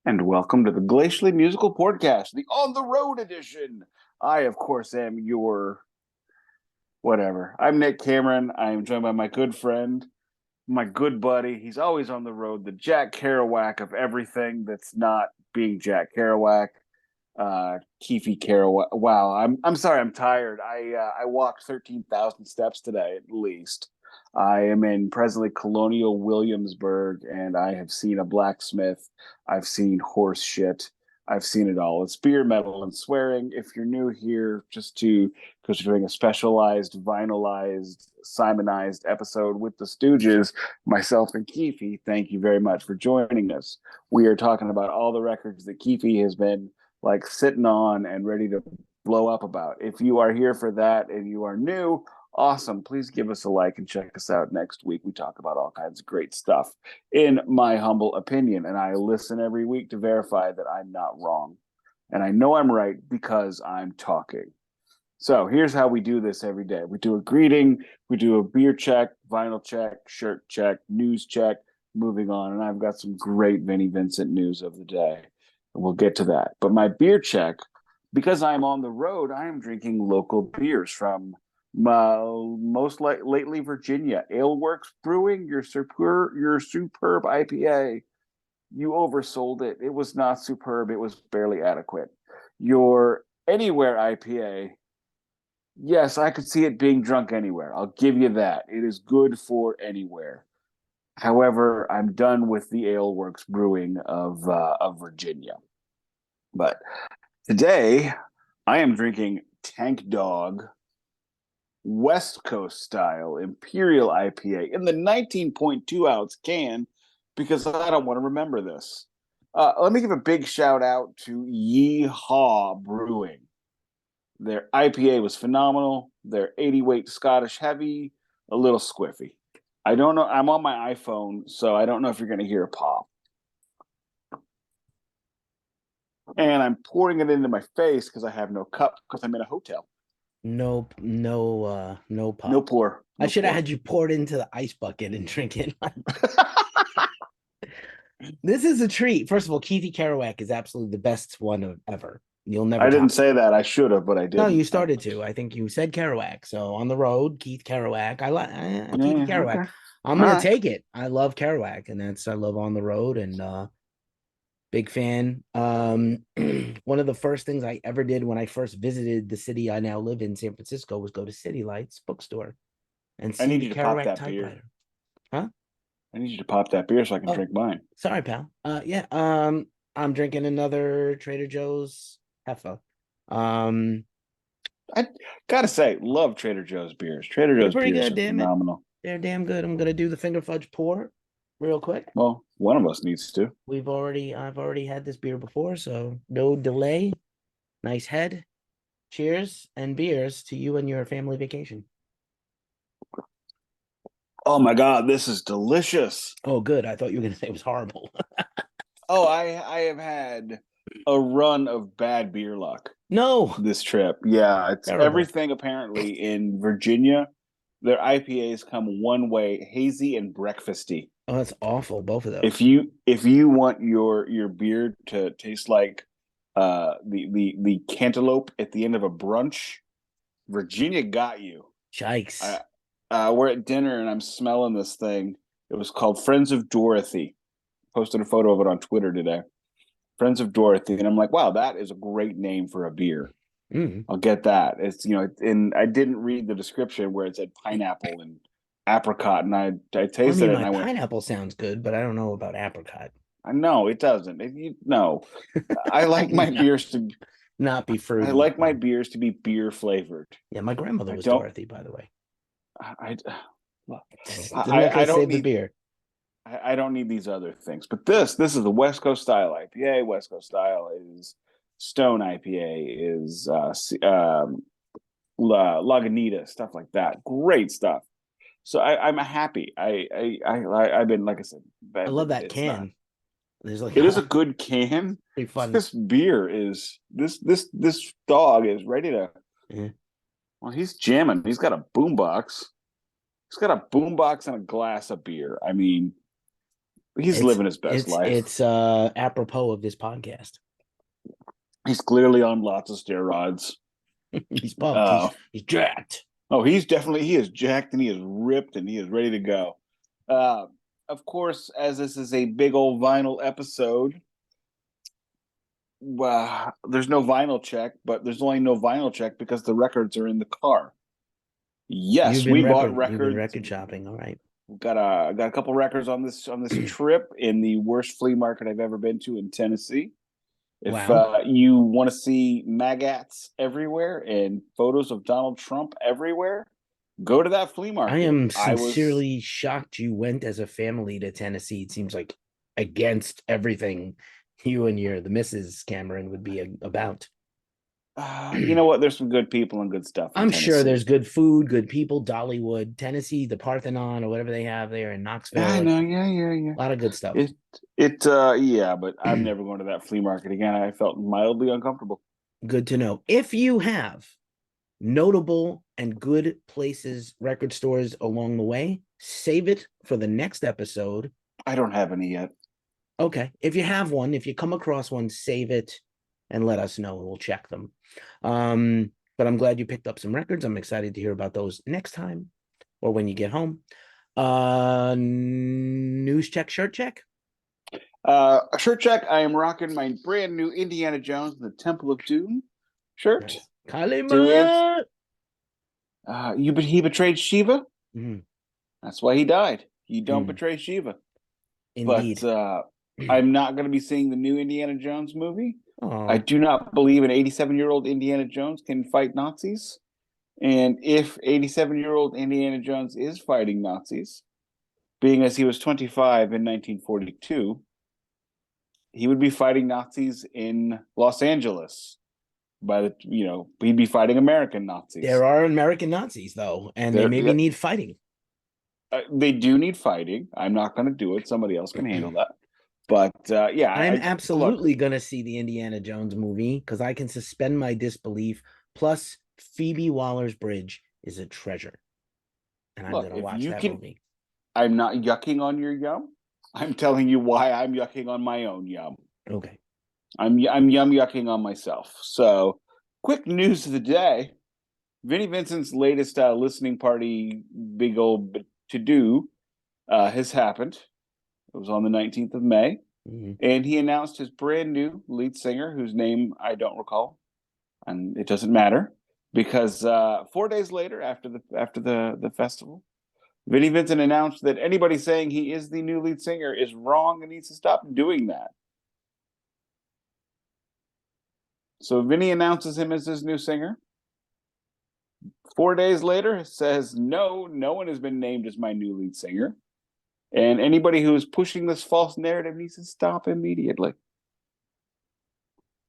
And welcome to the Glacially Musical Podcast, the On the Road edition. I, of course, am your whatever. I'm Nick Cameron. I am joined by my good friend, my good buddy. He's always on the road, the Jack Kerouac of everything that's not being Jack Kerouac. Keefy Kerouac. Wow, I'm sorry, I'm tired. I walked 13,000 steps today at least. I am in presently Colonial Williamsburg, and I have seen a blacksmith. I've seen horse shit. I've seen it all. It's beer, metal, and swearing. If you're new here, because we're doing a specialized, vinylized, Simonized episode with the Stooges, myself and Keefy, thank you very much for joining us. We are talking about all the records that Keefy has been like sitting on and ready to blow up about. If you are here for that and you are new, awesome. Please give us a like and check us out next week. We talk about all kinds of great stuff, in my humble opinion. And I listen every week to verify that I'm not wrong. And I know I'm right because I'm talking. So here's how we do this every day. We do a greeting, we do a beer check, vinyl check, shirt check, news check, moving on. And I've got some great Vinnie Vincent news of the day. And we'll get to that. But my beer check, because I'm on the road, I am drinking local beers from lately Virginia. Aleworks Brewing, your superb IPA. You oversold it. It was not superb. It was barely adequate. Your Anywhere IPA, yes, I could see it being drunk anywhere. I'll give you that. It is good for anywhere. However, I'm done with the Aleworks Brewing of Virginia. But today, I am drinking Tankdog West Coast style Imperial IPA in the 19.2 ounce can because I don't want to remember this. Let me give a big shout out to Yeehaw Brewing. Their IPA was phenomenal. Their 80 weight Scottish heavy, a little squiffy. I don't know. I'm on my iPhone, so I don't know if you're going to hear a pop. And I'm pouring it into my face because I have no cup because I'm in a hotel. No pop. No pour. I should have had you poured into the ice bucket and drink it. This is a treat. First of all, Keefy Kerouac is absolutely the best one ever. You'll never. I didn't say that. I should have, but I didn't. No, you started to. I think you said Kerouac. So on the road, Keith Kerouac. I like Keith Kerouac. Okay. I'm gonna take it. I love Kerouac, and I love On the Road, and big fan. One of the first things I ever did when I first visited the city I now live in, San Francisco, was go to City Lights bookstore and see the Kerouac typewriter. Huh? I need you to pop that beer so I can drink mine. Sorry, pal. I'm drinking another Trader Joe's Heffa. I gotta say, love Trader Joe's beers. Trader Joe's beers are phenomenal. They're damn good. I'm gonna do the finger-fudge pour real quick. Well, one of us needs to. I've already had this beer before, so no delay. Nice head. Cheers and beers to you and your family vacation. Oh my God, this is delicious. Oh, good. I thought you were gonna say it was horrible. Oh, I have had a run of bad beer luck. No. This trip. Yeah, it's terrible. Everything apparently in Virginia. Their IPAs come one way, hazy and breakfasty. Oh, that's awful. Both of those. If you want your beer to taste like the cantaloupe at the end of a brunch, Virginia got you. Yikes. We're at dinner and I'm smelling this thing. It was called Friends of Dorothy. Posted a photo of it on Twitter today. Friends of Dorothy, and I'm like, wow, that is a great name for a beer. I'll get that. It's and I didn't read the description where it said pineapple and apricot, and I tasted it. And I went, pineapple sounds good, but I don't know about apricot. I know it doesn't. No, I like my beers to not be fruity. I like my beers to be beer flavored. Yeah, my grandmother was Dorothy, by the way. I don't need the beer. I don't need these other things, but this is the West Coast style IPA. West Coast style is Stone IPA, is Lagunitas, stuff like that. Great stuff. So I'm happy. I've been, like I said, I love that can. It is a good can. Pretty fun. This beer is this dog is ready to. Yeah. Well, he's jamming. He's got a boombox. He's got a boombox and a glass of beer. I mean, He's living his best life. It's apropos of this podcast. He's clearly on lots of steroids. He's pumped. He's jacked. Oh, he is jacked and he is ripped and he is ready to go. Of course, as this is a big old vinyl episode, there's no vinyl check, but there's only no vinyl check because the records are in the car. Yes, we bought records. You've been record shopping. All right. Got a couple records on this trip in the worst flea market I've ever been to in Tennessee. If you want to see maggots everywhere and photos of Donald Trump everywhere, go to that flea market. I am sincerely shocked you went as a family to Tennessee. It seems like against everything you and the Mrs. Cameron would be about. You know what? There's some good people and good stuff. I'm sure there's good food, good people. Dollywood, Tennessee, the Parthenon, or whatever they have there in Knoxville. I know, yeah. A lot of good stuff. Yeah, but I'm never going to that flea market again. I felt mildly uncomfortable. Good to know. If you have notable and good places, record stores along the way, save it for the next episode. I don't have any yet. Okay. If you have one, if you come across one, save it and let us know, and we'll check them. But I'm glad you picked up some records. I'm excited to hear about those next time or when you get home. News check, shirt check? Shirt check. I am rocking my brand new Indiana Jones and the Temple of Doom shirt. Nice. Kalima! He betrayed Shiva. Mm-hmm. That's why he died. You don't betray Shiva. Indeed. But I'm not going to be seeing the new Indiana Jones movie. Oh. I do not believe an 87-year-old Indiana Jones can fight Nazis. And if 87-year-old Indiana Jones is fighting Nazis, being as he was 25 in 1942, he would be fighting Nazis in Los Angeles. He'd be fighting American Nazis. There are American Nazis, though, and they maybe need fighting. They do need fighting. I'm not going to do it. Somebody else can handle that. But I'm absolutely going to see the Indiana Jones movie because I can suspend my disbelief. Plus, Phoebe Waller-Bridge is a treasure. And I'm going to watch that movie. I'm not yucking on your yum. I'm telling you why I'm yucking on my own yum. Okay. I'm yucking on myself. So, quick news of the day. Vinnie Vincent's latest listening party, big old to-do, has happened. It was on the 19th of May. Mm-hmm. And he announced his brand new lead singer, whose name I don't recall. And it doesn't matter because 4 days later, after the festival, Vinnie Vincent announced that anybody saying he is the new lead singer is wrong and needs to stop doing that. So Vinnie announces him as his new singer. 4 days later, says, no one has been named as my new lead singer. And anybody who is pushing this false narrative needs to stop immediately.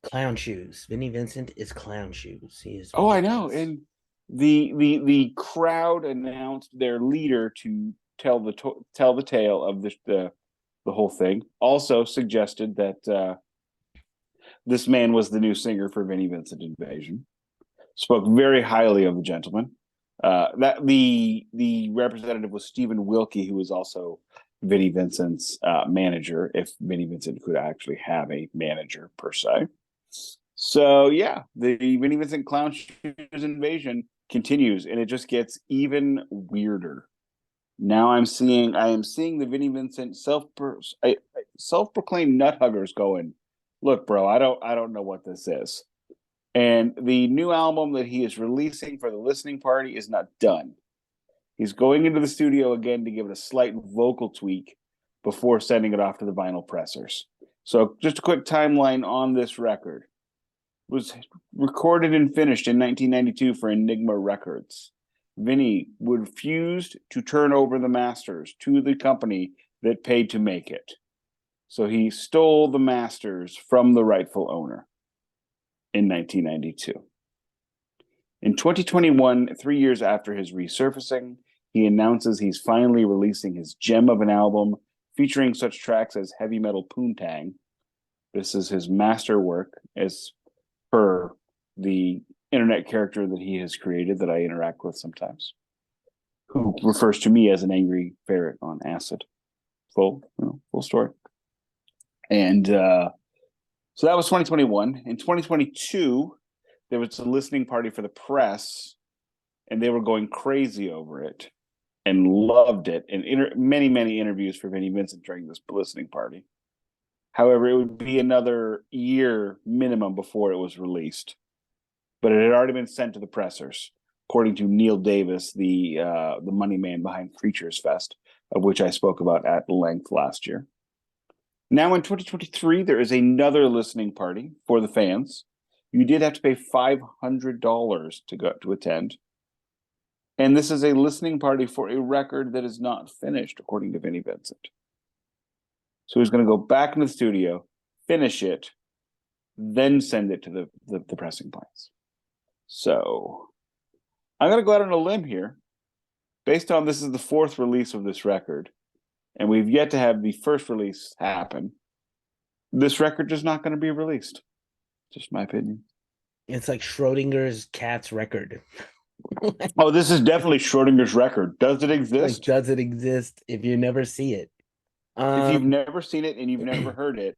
Clown shoes. Vinnie Vincent is clown shoes. He is. Oh, I know. And the crowd announced their leader to tell the tale of the whole thing. Also suggested that this man was the new singer for Vinnie Vincent Invasion. Spoke very highly of the gentleman. That the representative was Stephen Wilkie, who was also Vinnie Vincent's manager, if Vinnie Vincent could actually have a manager per se. So yeah, the Vinnie Vincent Clown Shoes Invasion continues, and it just gets even weirder. Now I am seeing the Vinnie Vincent self-proclaimed nut huggers going, look, bro, I don't know what this is. And the new album that he is releasing for the listening party is not done. He's going into the studio again to give it a slight vocal tweak before sending it off to the vinyl pressers. So just a quick timeline on this record. It was recorded and finished in 1992 for Enigma Records. Vinnie refused to turn over the masters to the company that paid to make it. So he stole the masters from the rightful owner in 1992. In 2021, 3 years after his resurfacing, he announces he's finally releasing his gem of an album featuring such tracks as Heavy Metal Poontang. This is his masterwork as per the internet character that he has created that I interact with sometimes, who refers to me as an angry ferret on acid. full story. And so that was 2021. In 2022, there was a listening party for the press, and they were going crazy over it and loved it. And many interviews for Vinnie Vincent during this listening party. However, it would be another year minimum before it was released, but it had already been sent to the pressers, according to Neil Davis, the money man behind Creatures Fest, of which I spoke about at length last year. Now in 2023, there is another listening party for the fans. You did have to pay $500 to go to attend. And this is a listening party for a record that is not finished, according to Vinnie Vincent. So he's going to go back into the studio, finish it, then send it to the pressing plants. So I'm going to go out on a limb here. Based on this is the fourth release of this record, and we've yet to have the first release happen, this record is not going to be released. Just my opinion. It's like Schrodinger's cat's record. Oh, this is definitely Schrodinger's record. Does it exist? Like, does it exist if you never see it? If you've never seen it and you've never heard it,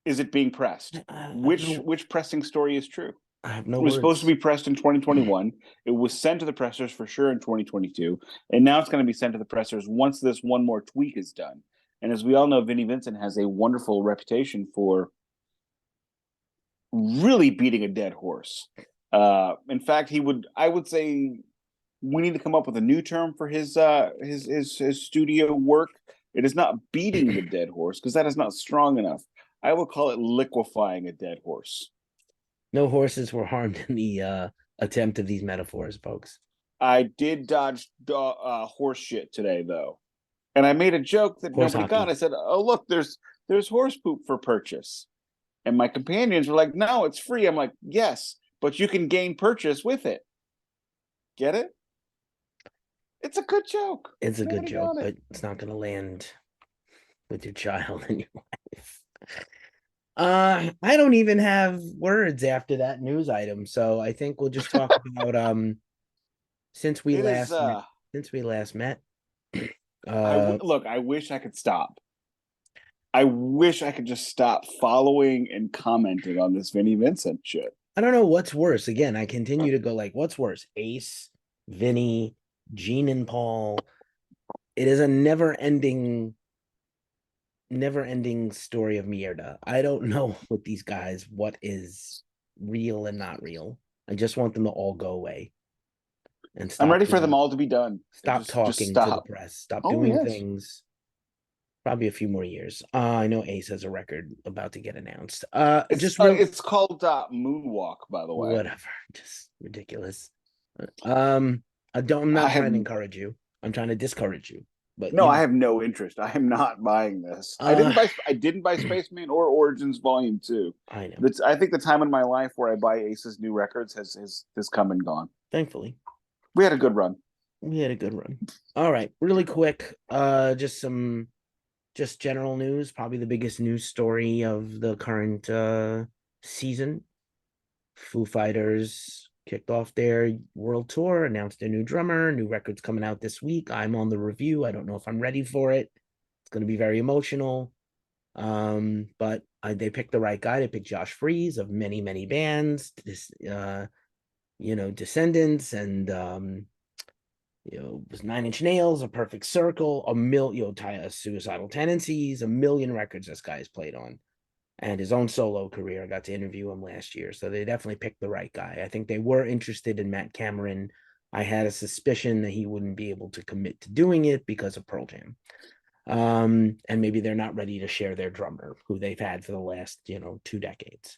is it being pressed? Which pressing story is true? I have no It was words. supposed to be pressed in 2021. It was sent to the pressers for sure in 2022. And now it's going to be sent to the pressers once this one more tweak is done. And as we all know, Vinnie Vincent has a wonderful reputation for really beating a dead horse. In fact, I would say we need to come up with a new term for his studio work. It is not beating the dead horse, because that is not strong enough. I will call it liquefying a dead horse. No horses were harmed in the attempt of these metaphors, folks. I did dodge horse shit today, though. And I made a joke that nobody got. I said, oh, look, there's horse poop for purchase. And my companions were like, no, it's free. I'm like, yes, but you can gain purchase with it. Get it? It's a good joke. It's a good joke, but it's not going to land with your child and your wife. I don't even have words after that news item, so I think we'll just talk about since we last met. Look, I wish I could stop. I wish I could just stop following and commenting on this Vinnie Vincent shit. I don't know what's worse. Again, I continue to go like, what's worse? Ace, Vinnie, Gene and Paul. It is a never-ending story of mierda. I don't know with these guys what is real and not real. I just want them to all go away. And I'm ready for them all to be done. Stop talking to the press. Stop doing things. Probably a few more years. I know Ace has a record about to get announced. It's called Moonwalk, by the way. Whatever. Just ridiculous. I'm not trying to encourage you. I'm trying to discourage you. But no, I have no interest. I am not buying this. I didn't buy Spaceman or Origins Volume 2. I know. I think the time in my life where I buy Ace's new records has come and gone. Thankfully. We had a good run. All right. Really quick. Just general news. Probably the biggest news story of the current season. Foo Fighters kicked off their world tour, announced a new drummer, new records coming out this week. I'm on the review. I don't know if I'm ready for it. It's going to be very emotional. But they picked the right guy. They picked Josh Freese of many bands. Descendants and was 9 Inch Nails, A Perfect Circle, Suicidal Tendencies, a million records this guy's played on. And his own solo career. I got to interview him last year. So they definitely picked the right guy. I think they were interested in Matt Cameron. I had a suspicion that he wouldn't be able to commit to doing it because of Pearl Jam. And maybe they're not ready to share their drummer, who they've had for the last, 2 decades.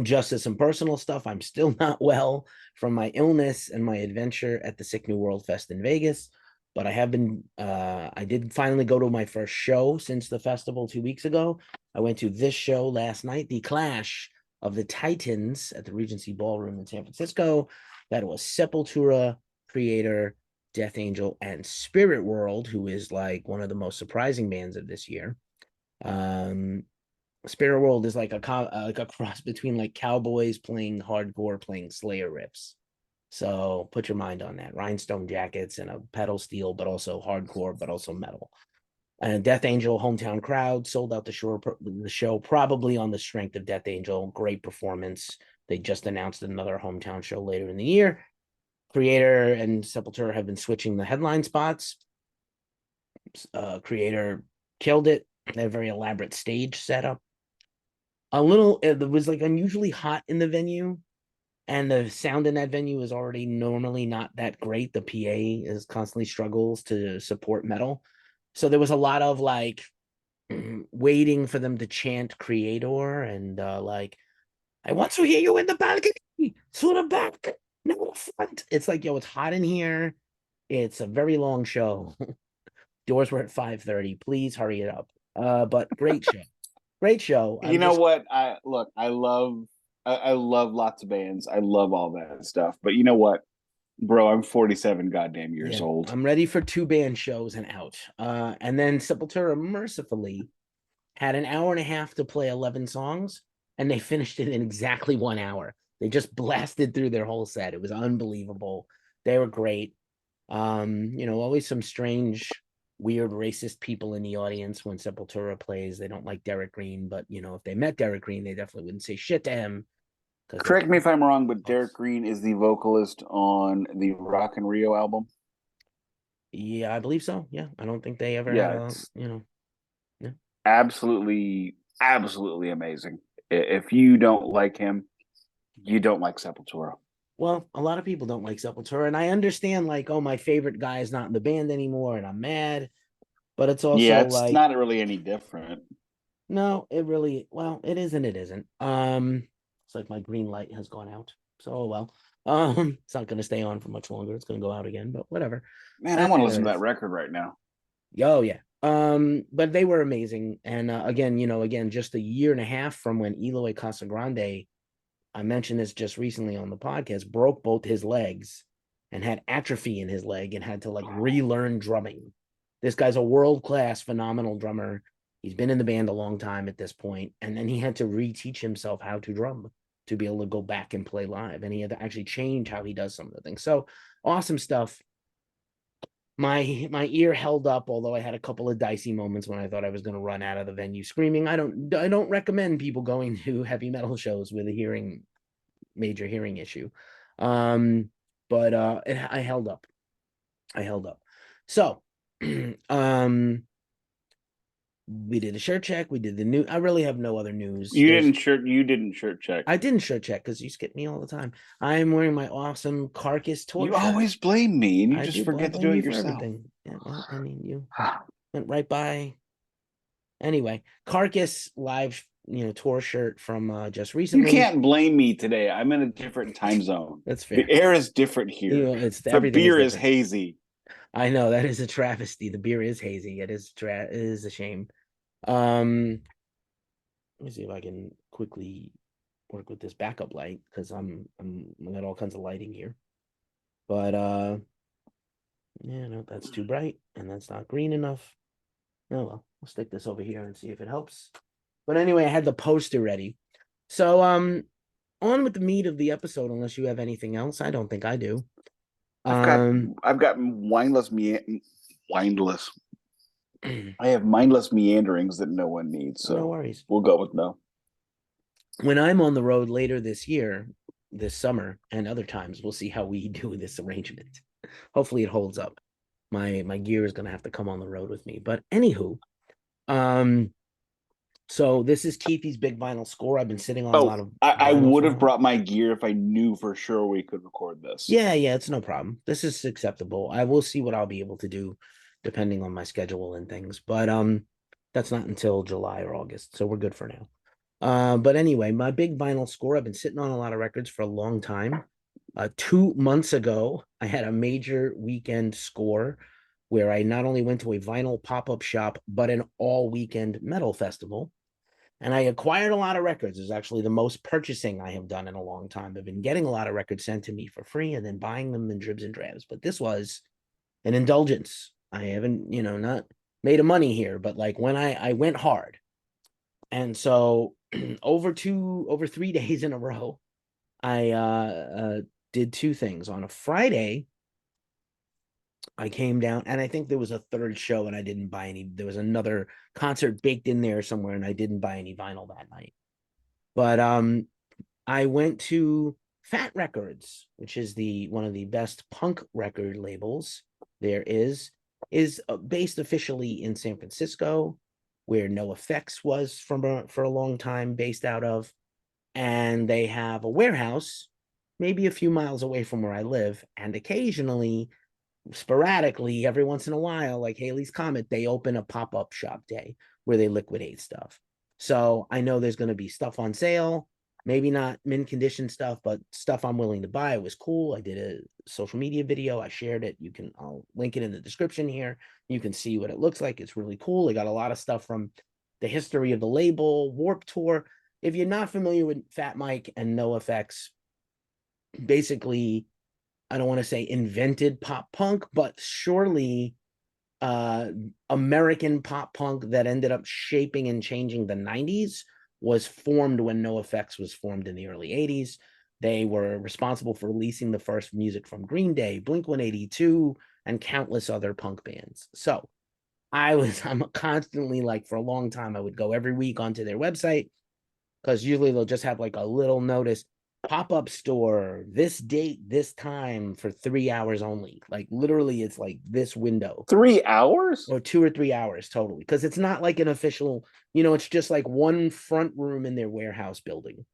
Just as some personal stuff, I'm still not well from my illness and my adventure at the Sick New World Fest in Vegas. But I have been, I did finally go to my first show since the festival 2 weeks ago. I went to this show last night, the Clash of the Titans at the Regency Ballroom in San Francisco. That was Sepultura, Creator, Death Angel, and Spirit World, who is like one of the most surprising bands of this year. Spirit World is like a cross between like Cowboys playing hardcore, playing Slayer riffs. So put your mind on that. Rhinestone jackets and a pedal steel, but also hardcore, but also metal. And Death Angel hometown crowd sold out the show probably on the strength of Death Angel. Great performance. They just announced another hometown show later in the year. Creator and Sepultura have been switching the headline spots. Creator killed it. They had a very elaborate stage setup. It was like unusually hot in the venue, and the sound in that venue is already normally not that great. The PA is constantly struggles to support metal. So there was a lot of like waiting for them to chant Creator and like, I want to hear you in the balcony, to the back, no the front. It's like, yo, it's hot in here. It's a very long show. Doors were at 5:30. Please hurry it up. But great show. Great show. You know what? I love lots of bands. I love all that stuff. But you know what, bro? I'm 47 goddamn years old. I'm ready for 2 band shows and out. And then Sepultura mercifully had an hour and a half to play 11 songs, and they finished it in exactly 1 hour. They just blasted through their whole set. It was unbelievable. They were great. Always some strange, weird, racist people in the audience when Sepultura plays. They don't like Derek Green, but if they met Derek Green, they definitely wouldn't say shit to him. Correct me if I'm wrong, but Derek Green is the vocalist on the Rock and Rio album. Yeah, I believe so. Yeah, I don't think they ever had yeah. Absolutely amazing. If you don't like him, you don't like Sepultura. Well, a lot of people don't like Sepultura, and I understand, like, oh, my favorite guy is not in the band anymore, and I'm mad. But it's also it's not really any different. No, it really, well, it is and it isn't. It's like my green light has gone out. So well. It's not gonna stay on for much longer. It's gonna go out again, but whatever. Man, I want to listen to that record right now. Oh yeah. But they were amazing. And again, just a year and a half from when Eloy Casagrande, I mentioned this just recently on the podcast, broke both his legs and had atrophy in his leg and had to like relearn drumming. This guy's a world-class, phenomenal drummer. He's been in the band a long time at this point, and then he had to reteach himself how to drum to be able to go back and play live. And he had to actually change how he does some of the things. So awesome stuff. My ear held up, although I had a couple of dicey moments when I thought I was going to run out of the venue screaming. I don't recommend people going to heavy metal shows with a major hearing issue. But I held up. So we did a shirt check. We did the new. I really have no other news. You didn't shirt check. I didn't shirt check because you skip me all the time. I am wearing my awesome Carcass tour. You always blame me, and you just forget to do it yourself. Yeah, well, I mean, you went right by. Anyway, Carcass live, tour shirt from just recently. You can't blame me today. I'm in a different time zone. That's fair. The air is different here. The beer is hazy. I know that is a travesty. The beer is hazy. It is a shame. Let me see if I can quickly work with this backup light because I got all kinds of lighting here. But no, that's too bright and that's not green enough. Oh well, we'll stick this over here and see if it helps. But anyway, I had the poster ready. So on with the meat of the episode, unless you have anything else. I don't think I do. I've got mindless. I have mindless meanderings that no one needs. So no worries. We'll go with no. When I'm on the road later this summer, and other times, we'll see how we do this arrangement. Hopefully, it holds up. My gear is gonna have to come on the road with me. But anywho, so this is Keefy's big vinyl score. I've been sitting on a lot of. I would have brought my gear if I knew for sure we could record this. Yeah, it's no problem. This is acceptable. I will see what I'll be able to do, depending on my schedule and things. But that's not until July or August, so we're good for now. But anyway, my big vinyl score. I've been sitting on a lot of records for a long time. 2 months ago, I had a major weekend score where I not only went to a vinyl pop-up shop, but an all-weekend metal festival. And I acquired a lot of records. It's actually the most purchasing I have done in a long time. I've been getting a lot of records sent to me for free and then buying them in dribs and drabs. But this was an indulgence. I haven't, not made a money here, but like when I went hard. And so over 3 days in a row, I did two things. On a Friday, I came down, and I think there was a third show, and I didn't buy any. There was another concert baked in there somewhere, and I didn't buy any vinyl that night. But I went to Fat Wreckords, which is the one of the best punk record labels there is based officially in San Francisco, where NoFX was for a long time based out of, and they have a warehouse maybe a few miles away from where I live, and occasionally, sporadically, every once in a while, like Haley's Comet, they open a pop-up shop day where they liquidate stuff. So I know there's going to be stuff on sale, maybe not mint condition stuff, but stuff I'm willing to buy. It was cool. I did a social media video. I shared it. I'll link it in the description here. You can see what it looks like. It's really cool. They got a lot of stuff from the history of the label, Warped Tour. If you're not familiar with Fat Mike and NoFX, basically, I don't want to say invented pop punk, but surely American pop punk that ended up shaping and changing the 90s was formed when NoFX was formed in the early 80s. They were responsible for releasing the first music from Green Day, Blink-182, and countless other punk bands. So I'm constantly, like, for a long time, I would go every week onto their website, because usually they'll just have like a little notice, pop-up store, this date, this time, for 3 hours only. Like, literally, it's like this window. 3 hours? Or 2 or 3 hours totally, because it's not like an official, it's just like one front room in their warehouse building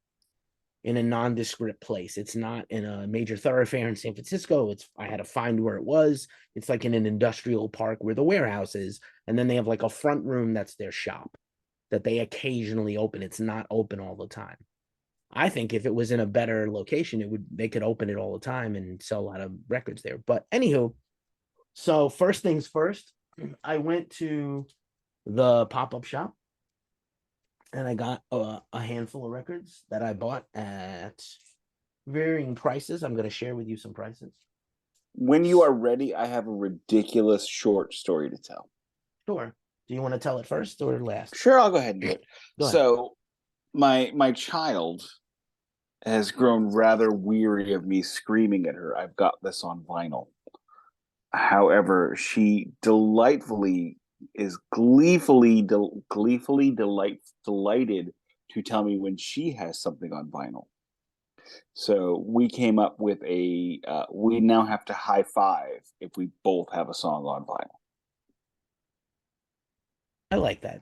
in a nondescript place. It's not in a major thoroughfare in San Francisco. I had to find where it was. It's like in an industrial park where the warehouse is, and then they have like a front room that's their shop that they occasionally open. It's not open all the time. I think if it was in a better location, they could open it all the time and sell a lot of records there. But anywho, so first things first, I went to the pop-up shop and I got a handful of records that I bought at varying prices. I'm going to share with you some prices. When you are ready, I have a ridiculous short story to tell. Sure. Do you want to tell it first or last? Sure, I'll go ahead and do it. Go ahead. So my child has grown rather weary of me screaming at her, "I've got this on vinyl." However, she is gleefully delighted to tell me when she has something on vinyl. So we came up with we now have to high five if we both have a song on vinyl. I like that.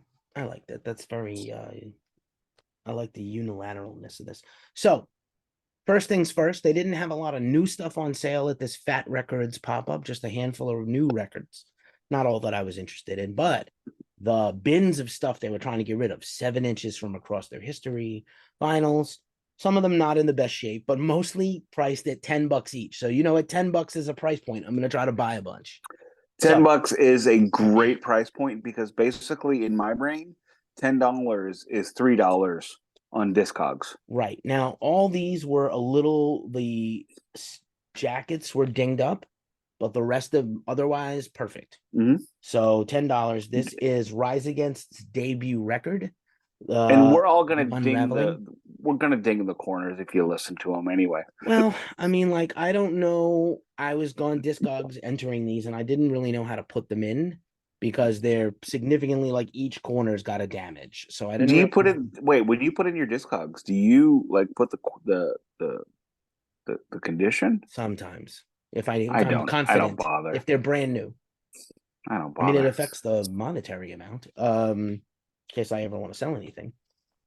That's very, I like the unilateralness of this. So, first things first, they didn't have a lot of new stuff on sale at this Fat Wreckords pop-up, just a handful of new records. Not all that I was interested in, but the bins of stuff they were trying to get rid of, 7 inches from across their history, vinyls, some of them not in the best shape, but mostly priced at $10 each. So, at $10 is a price point, I'm going to try to buy a bunch. $10 is a great price point because basically in my brain, $10 is $3 on Discogs. Right. Now, all these were the jackets were dinged up, but the rest of otherwise perfect. Mm-hmm. So $10. This is Rise Against's debut record. And we're all gonna ding the corners if you listen to them anyway. Well, I mean, like, I don't know. I was gone Discogs entering these, and I didn't really know how to put them in because they're significantly, like, each corner's got a damage. So I didn't. When you put in your Discogs, do you like put the condition? Sometimes, if I'm confident, I don't bother. If they're brand new, I don't bother. I mean, it affects the monetary amount. In case I ever want to sell anything.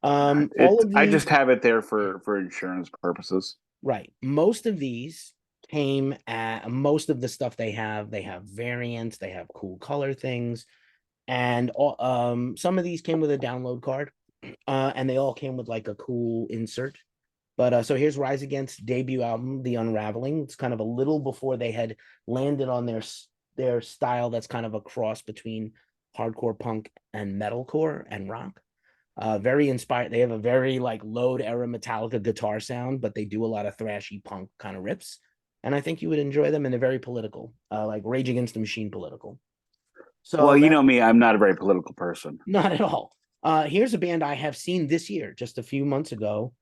I just have it there for insurance purposes. Right. Most of these came at most of the stuff they have variants, they have cool color things, and some of these came with a download card, and they all came with like a cool insert. But so here's Rise Against debut album, The Unraveling. It's kind of a little before they had landed on their style that's kind of a cross between hardcore punk and metalcore and rock. Very inspired. They have a very like Load era Metallica guitar sound, but they do a lot of thrashy punk kind of riffs. And I think you would enjoy them, and they're very political, like Rage Against the Machine political. So, well, you know me, I'm not a very political person. Not at all. Here's a band I have seen this year, just a few months ago.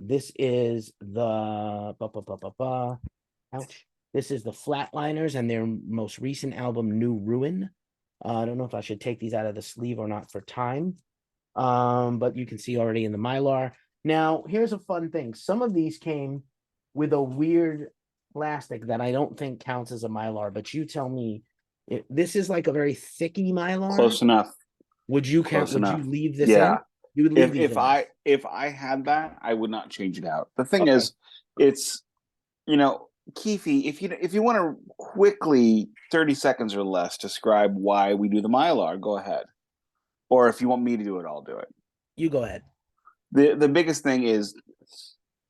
This is the ouch. This is the Flatliners and their most recent album, New Ruin. I don't know if I should take these out of the sleeve or not for time. But you can see already in the mylar. Now, here's a fun thing. Some of these came with a weird plastic that I don't think counts as a mylar, but you tell me. This is like a very thicky mylar. Close enough. Would you count? Close would enough. you leave this Yeah. in? You would leave these If in. if I had that, I would not change it out. The thing Okay. is, it's Keefy, if you want to quickly 30 seconds or less describe why we do the mylar, go ahead. Or if you want me to do it, I'll do it. You go ahead. The biggest thing is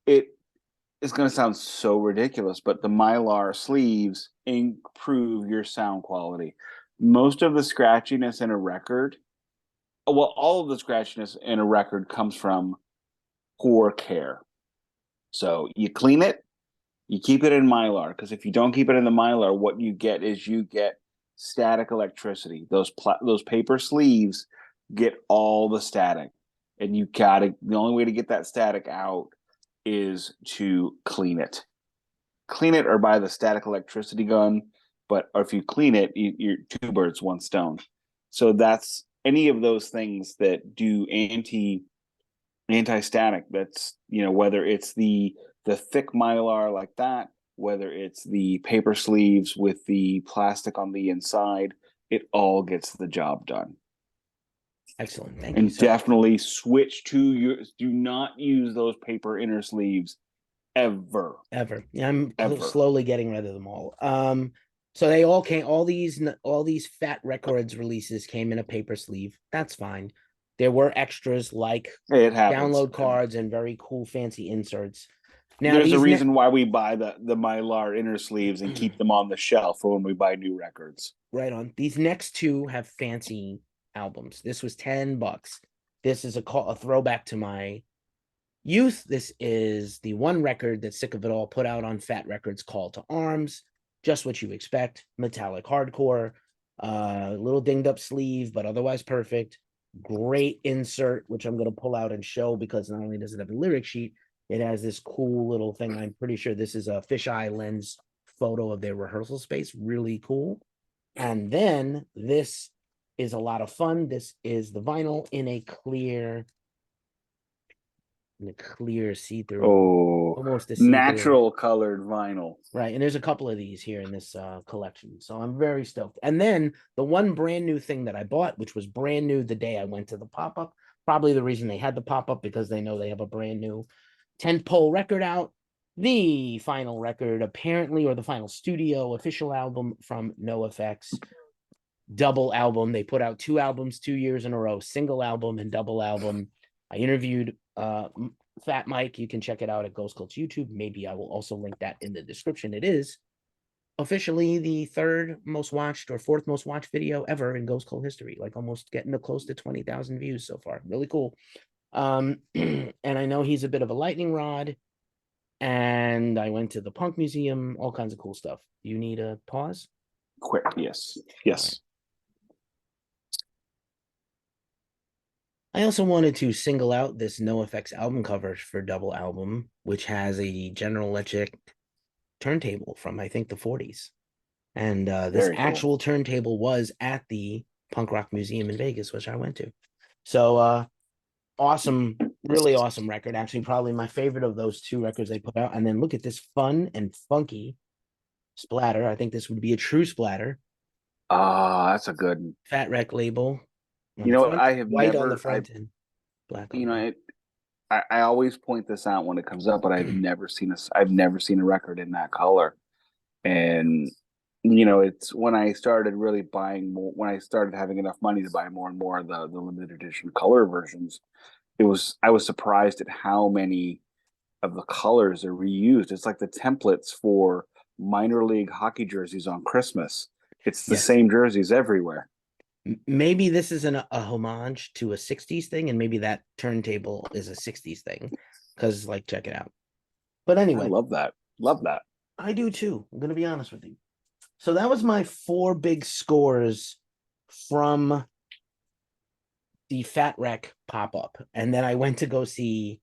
it is going to sound so ridiculous, but the mylar sleeves improve your sound quality. Most of the scratchiness in a record, well, all of the scratchiness in a record comes from poor care. So you clean it, you keep it in mylar, because if you don't keep it in the mylar, what you get is you get static electricity. Those paper sleeves get all the static, and the only way to get that static out is to clean it. Clean it or buy the static electricity gun, or if you clean it, you're two birds, one stone. So that's any of those things that do anti-static. That's whether it's the thick mylar like that, whether it's the paper sleeves with the plastic on the inside, it all gets the job done. Excellent. Thank you. And So, definitely switch to do not use those paper inner sleeves ever. Yeah, I'm slowly getting rid of them all. So they all came, all these Fat Wreckords releases came in a paper sleeve. That's fine. There were extras like download cards and very cool fancy inserts. Now, there's a reason why we buy the mylar inner sleeves and keep them on the shelf for when we buy new records. Right on. These next two have fancy albums. This was $10. This is a throwback to my youth. This is the one record that Sick of It All put out on Fat Wreckords, Call to Arms. Just what you expect. Metallic hardcore. Little dinged up sleeve, but otherwise perfect. Great insert, which I'm going to pull out and show, because not only does it have a lyric sheet, it has this cool little thing. I'm pretty sure this is a fisheye lens photo of their rehearsal space. Really cool. And then this is a lot of fun. This is the vinyl in a clear see-through, almost a natural colored vinyl. Right. And there's a couple of these here in this collection. So I'm very stoked. And then the one brand new thing that I bought, which was brand new the day I went to the pop-up, probably the reason they had the pop-up, because they know they have a brand new tentpole record out. The final record, apparently, or the final studio official album from NoFX. Double album. They put out 2 albums 2 years in a row, single album and double album. I interviewed Fat Mike. You can check it out at Ghost Cult's YouTube. Maybe I will also link that in the description. It is officially the 3rd most watched or 4th most watched video ever in Ghost Cult history, like almost getting close to 20,000 views so far. Really cool. And I know he's a bit of a lightning rod. And I went to the Punk Museum, all kinds of cool stuff. You need a pause? Quick, yes. Yes. I also wanted to single out this NoFX album cover for double album, which has a General Electric turntable from, I think, the 40s. And this actual turntable was at the Punk Rock Museum in Vegas, which I went to. So awesome, really awesome record. Actually, probably my favorite of those 2 records they put out. And then look at this fun and funky splatter. I think this would be a true splatter. That's a good Fat Wreck label. I have white never, on the front end, black. I always point this out when it comes up, but I've never seen a record in that color. And it's when I started really buying more, when I started having enough money to buy more and more of the limited edition color versions. I was surprised at how many of the colors are reused. It's like the templates for minor league hockey jerseys on Christmas. It's the same jerseys everywhere. Maybe this is a homage to a 60s thing, and maybe that turntable is a 60s thing, because check it out. But anyway, I love that. I do too. I'm going to be honest with you. So that was my 4 big scores from the Fat Wreck pop-up. And then I went to go see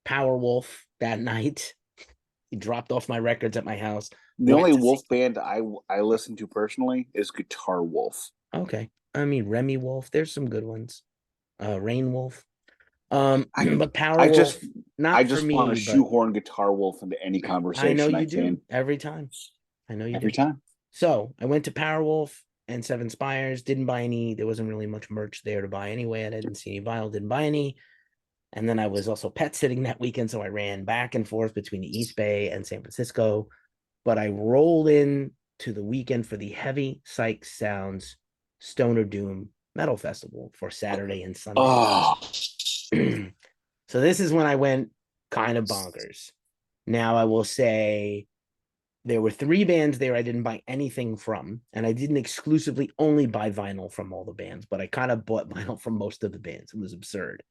Powerwolf that night. He dropped off my records at my house. The only Wolf band I listen to personally is Guitar Wolf. Okay. I mean, Remy Wolf. There's some good ones. Rain Wolf. But Powerwolf, not I for just want me, to but shoehorn Guitar Wolf into any I know conversation you I do can. every time. I know you Every do. time. So I went to Powerwolf and Seven Spires. Didn't buy any. There wasn't really much merch there to buy anyway. I didn't see any vinyl. Didn't buy any. And then I was also pet sitting that weekend, so I ran back and forth between the East Bay and San Francisco. But I rolled in to the weekend for the Heavy Psych Sounds Stoner Doom Metal Festival for Saturday and Sunday. Oh. So this is when I went kind of bonkers. Now I will say there were 3 bands there I didn't buy anything from, and I didn't exclusively only buy vinyl from all the bands, but I kind of bought vinyl from most of the bands. It was absurd.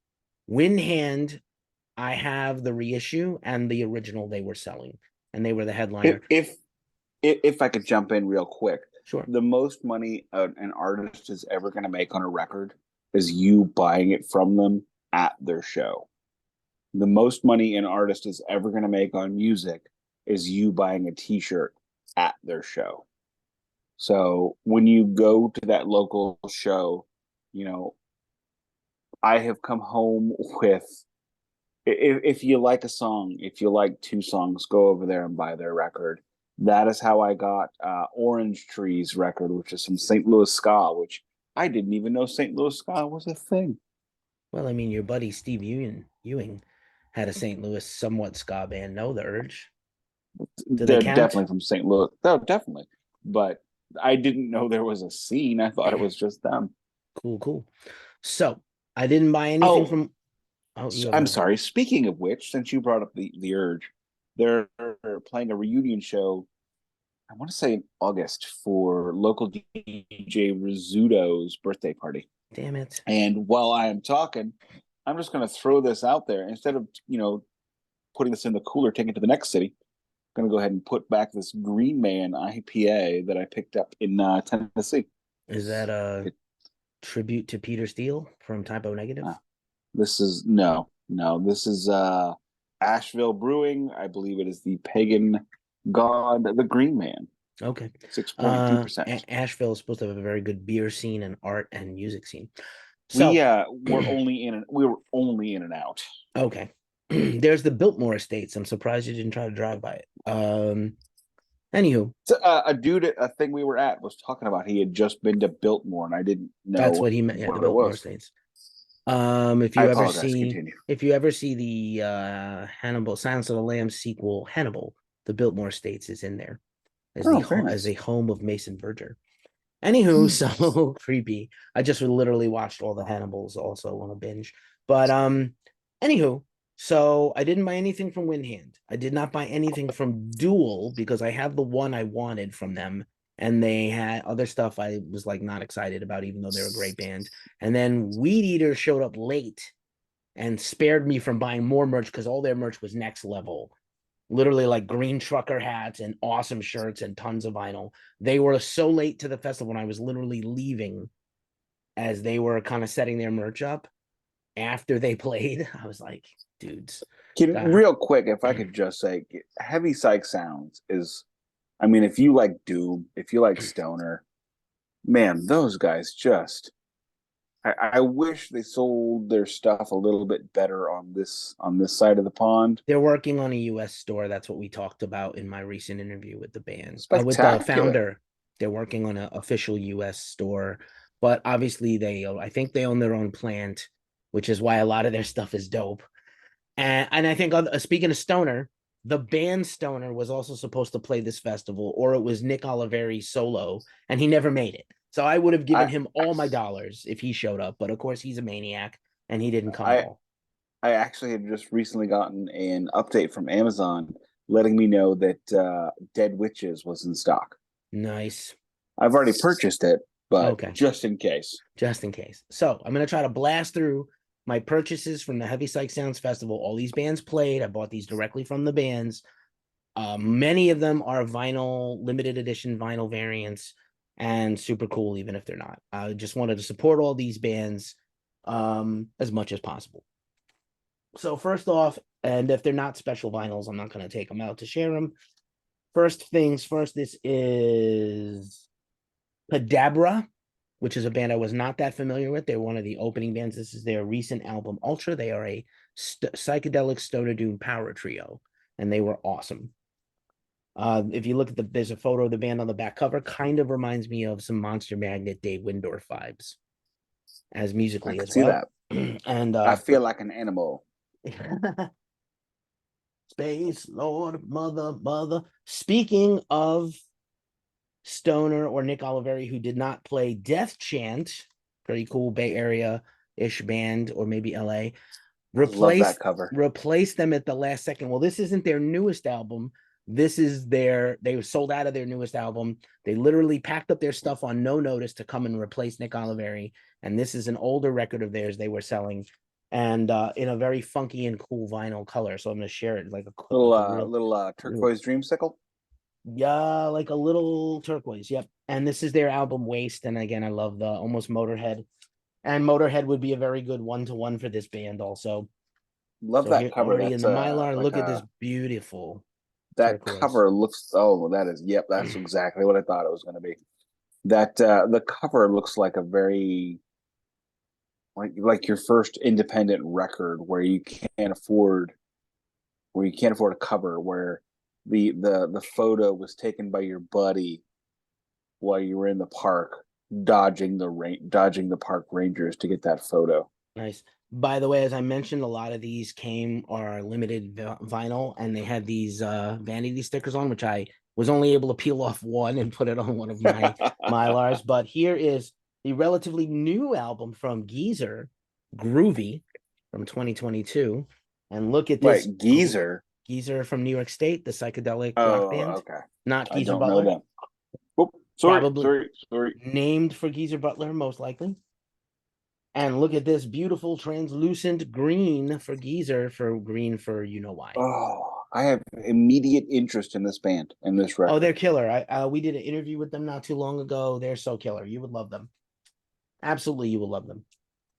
Windhand, I have the reissue and the original they were selling, and they were the headliner. If I could jump in real quick, sure. The most money an artist is ever going to make on a record is you buying it from them at their show. The most money an artist is ever going to make on music is you buying a T-shirt at their show. So when you go to that local show, I have come home with, if you like a song, if you like 2 songs, go over there and buy their record. That is how I got Orange Tree's record, which is some St. Louis ska, which I didn't even know St. Louis ska was a thing. Well, I mean, your buddy Steve Ewing had a St. Louis somewhat ska band. No, The Urge. They're definitely from St. Louis. No, definitely. But I didn't know there was a scene. I thought it was just them. Cool. So I didn't buy anything from. Oh, I'm sorry. Speaking of which, since you brought up the Urge, they're playing a reunion show. I want to say in August for local DJ Rizzuto's birthday party. Damn it! And while I am talking, I'm just going to throw this out there instead of putting this in the cooler, taking it to the next city. I'm going to go ahead and put back this Green Man IPA that I picked up in Tennessee. Is that a tribute to Peter Steele from Typo Negative? This is no. This is Asheville Brewing. I believe it is the pagan god, the Green Man. Okay, 6.2%. Asheville is supposed to have a very good beer scene and art and music scene. So we were only in and out. Okay, there's the Biltmore Estates. I'm surprised you didn't try to drive by it. Anywho, so, a dude, a thing we were at was talking about he had just been to Biltmore, and I didn't know that's what he meant. Yeah, the Biltmore Estates. If you ever see the Hannibal Silence of the Lambs sequel, Hannibal, the Biltmore Estates is in there as as a home of Mason Verger. Anywho, so creepy. I just literally watched all the Hannibals also on a binge. But anywho, so I didn't buy anything from Windhand. I did not buy anything from Duel because I have the one I wanted from them. And they had other stuff I was like not excited about, even though they're a great band. And then Weed Eater showed up late and spared me from buying more merch because all their merch was next level. Literally like green trucker hats and awesome shirts and tons of vinyl. They were so late to the festival when I was literally leaving as they were kind of setting their merch up after they played. I was like, dudes. Real quick, if I could just say, Heavy Psych Sounds is, I mean, if you like Doom, if you like Stoner, man, those guys just, I wish they sold their stuff a little bit better on this side of the pond. They're working on a U.S. store. That's what we talked about in my recent interview with the band. With the founder. They're working on an official U.S. store, but obviously I think they own their own plant, which is why a lot of their stuff is dope. And I think, speaking of Stoner, the band Stoner was also supposed to play this festival, or it was Nick Oliveri solo, and he never made it. So I would have given him all my dollars if he showed up, but of course he's a maniac and he didn't come at all. I actually had just recently gotten an update from Amazon letting me know that Dead Witches was in stock. Nice. I've already purchased it, but just in case. Just in case. So I'm going to try to blast through my purchases from the Heavy Psych Sounds Festival. All these bands played. I bought these directly from the bands. Many of them are vinyl, limited edition vinyl variants, and super cool, even if they're not. I just wanted to support all these bands as much as possible. So first off, And if they're not special vinyls, I'm not going to take them out to share them. First things first, this is Kadabra, which is a band I was not that familiar with. They're one of the opening bands. This is their recent album, Ultra. They are a psychedelic stoner doom power trio, and they were awesome. If you look at there's a photo of the band on the back cover, kind of reminds me of some Monster Magnet, Dave Windorf vibes, as musically as well. And I feel like an animal. Space Lord, mother. Speaking of Stoner or Nick Oliveri, who did not play Death Chant, pretty cool Bay Area-ish band, or maybe LA, Love that cover. Replace them at the last second. Well, this isn't their newest album. This is they were sold out of their newest album. They literally packed up their stuff on no notice to come and replace Nick Oliveri. And this is an older record of theirs they were selling, and in a very funky and cool vinyl color. So I'm going to share it like a little turquoise dreamsicle. Yeah, like a little turquoise. Yep. And this is their album Waste. And again, I love the almost Motorhead. And Motorhead would be a very good one-to-one for this band also. Love that cover. Already in the mylar. Look at this beautiful. That turquoise cover looks. Oh, that is. Yep, that's exactly what I thought it was going to be. That the cover looks like a very like your first independent record where you can't afford a cover, where the photo was taken by your buddy while you were in the park dodging the park rangers to get that photo. Nice. By the way, as I mentioned, a lot of these are limited vinyl, and they had these vanity stickers on, which I was only able to peel off one and put it on one of my Mylars. But here is the relatively new album from Geezer, Groovy, from 2022. And look at this. Wait, Geezer? Geezer from New York State, the psychedelic rock band. Okay. Not Geezer I don't Butler. know them. Oh, sorry, Probably sorry. Named for Geezer Butler, most likely. And look at this beautiful translucent green for Geezer, for green for you know why. Oh, I have immediate interest in this band and this record. Oh, they're killer. We did an interview with them not too long ago. They're so killer. You would love them. Absolutely, you will love them.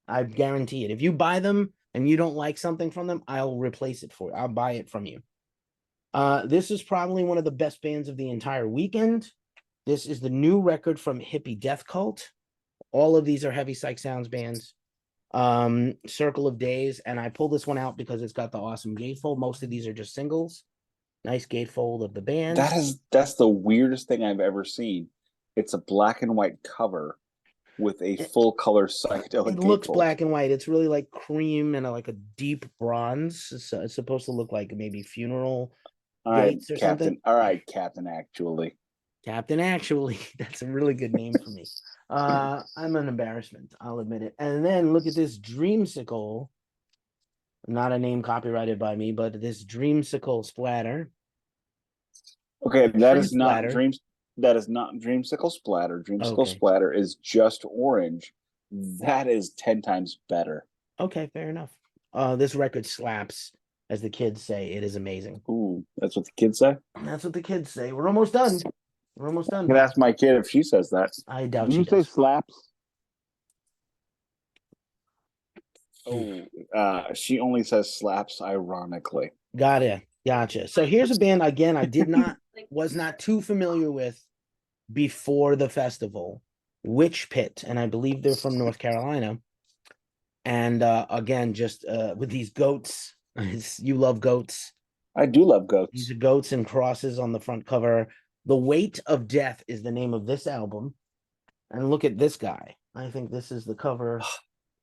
I guarantee it. If you buy them and you don't like something from them, I'll replace it for you. I'll buy it from you. This is probably one of the best bands of the entire weekend. This is the new record from Hippie Death Cult. All of these are heavy psych sounds bands. Circle of Days, and I pulled this one out because it's got the awesome gatefold. Most of these are just singles. Nice gatefold of the band. That's the weirdest thing I've ever seen. It's a black and white cover with a full color psychedelic. It looks black and white. It's really like cream and like a deep bronze. It's supposed to look like maybe funeral gates or something. All right, Captain Actually. Captain Actually. That's a really good name for me. I'm an embarrassment, I'll admit it. And then look at this Dreamsicle. Not a name copyrighted by me, but this Dreamsicle Splatter. Okay, that is not Dreamsicle Splatter. Dreamsicle Splatter is just orange. That is 10 times better. Okay, fair enough. This record slaps, as the kids say. It is amazing. Ooh, that's what the kids say? That's what the kids say. We're almost done. We're almost done. I can ask my kid if she says that. I doubt she does. You say slaps? Oh, she only says slaps ironically. Gotcha. So here's a band, again, I was not too familiar with before the festival, Witch Pit, and I believe they're from North Carolina. And again, just with these goats, you love goats. I do love goats. These are goats and crosses on the front cover. The Weight of Death is the name of this album. And look at this guy. I think this is the cover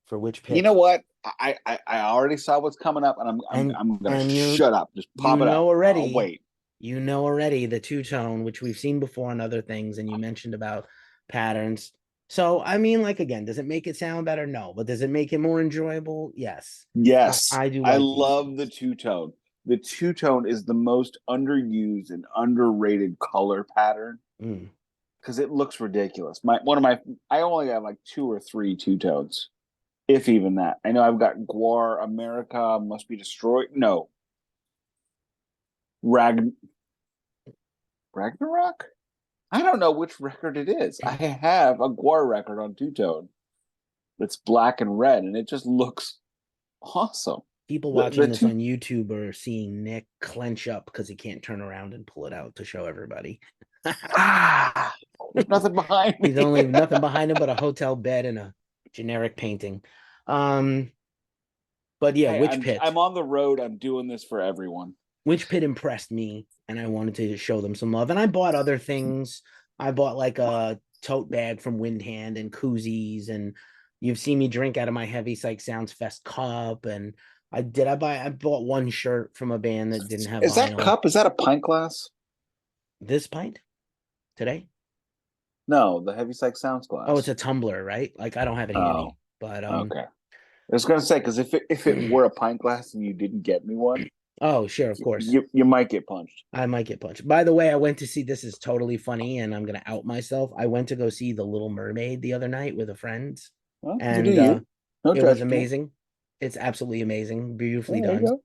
for Witch Pit. You know what? I already saw what's coming up, and I'm gonna shut up. Just pop it up. Already. I'll wait. You know already the two-tone, which we've seen before on other things, and you mentioned about patterns. So, I mean, like, again, does it make it sound better? No. But does it make it more enjoyable? Yes. Yes. I do. I love the two-tone. The two-tone is the most underused and underrated color pattern because it looks ridiculous. I only have like 2 or 3 two-tones, if even that. I know I've got Guar, America Must Be Destroyed. No. Ragnarok? I don't know which record it is. I have a Guar record on two-tone that's black and red, and it just looks awesome. People The watching this two on YouTube are seeing Nick clench up because he can't turn around and pull it out to show everybody. there's nothing behind He's me. only nothing behind him but a hotel bed and a generic painting. But yeah, Hey, Witch Pit. I'm on the road. I'm doing this for everyone. Witch Pit impressed me, and I wanted to show them some love. And I bought other things. I bought like a tote bag from Windhand and koozies, and you've seen me drink out of my Heavy Psych Sounds Fest cup. And I bought one shirt from a band that didn't have Is that vinyl. cup? Is that a pint glass? This pint today? No, the Heavy Psych Sounds Oh, it's glass. a tumbler, right? Like I don't have it Oh, handy, but okay. I was gonna say because if it were a pint glass and you didn't get me one, oh, sure, of course. you might get punched. I might get punched. By the way, I went to see, this is totally funny and I'm going to out myself. I went to go see The Little Mermaid the other night with a friend, Well, you do and you. No it was judgment. amazing. It's absolutely amazing, beautifully There you done. go.